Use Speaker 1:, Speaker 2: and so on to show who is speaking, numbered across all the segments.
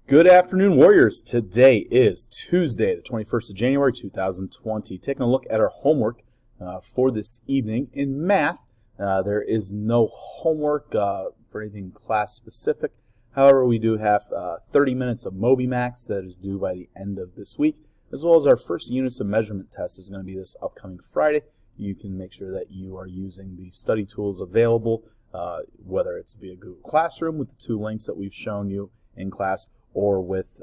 Speaker 1: Good afternoon, Warriors. Today is Tuesday, the 21st of January, 2020. Taking a look at our homework for this evening. In math, there is no homework for anything class-specific. However, we do have 30 minutes of MobyMax that is due by the end of this week, as well as our first units of measurement test is going to be this upcoming Friday. You can make sure that you are using the study tools available, whether it's via Google Classroom with the two links that we've shown you in class, or with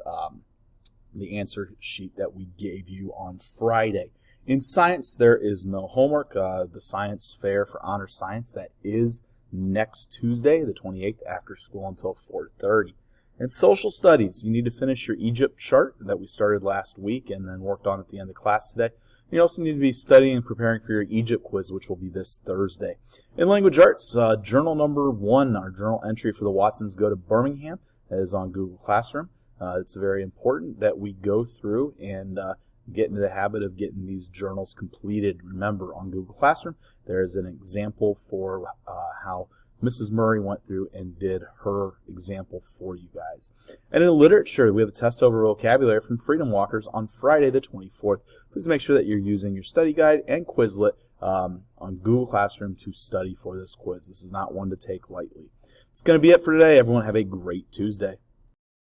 Speaker 1: the answer sheet that we gave you on Friday. In science, there is no homework. The science fair for honor science, that is next Tuesday, the 28th, after school until 4:30. In social studies, you need to finish your Egypt chart that we started last week and then worked on at the end of class today. You also need to be studying and preparing for your Egypt quiz, which will be this Thursday. In language arts, journal number 1, our journal entry for the Watsons Go to Birmingham, that is on Google Classroom. It's very important that we go through and get into the habit of getting these journals completed. Remember, on Google Classroom, there is an example for how Mrs. Murray went through and did her example for you guys. And in literature, we have a test over vocabulary from Freedom Walkers on Friday the 24th. Please make sure that you're using your study guide and Quizlet on Google Classroom to study for this quiz. This is not one to take lightly. It's going to be it for today. Everyone have a great Tuesday.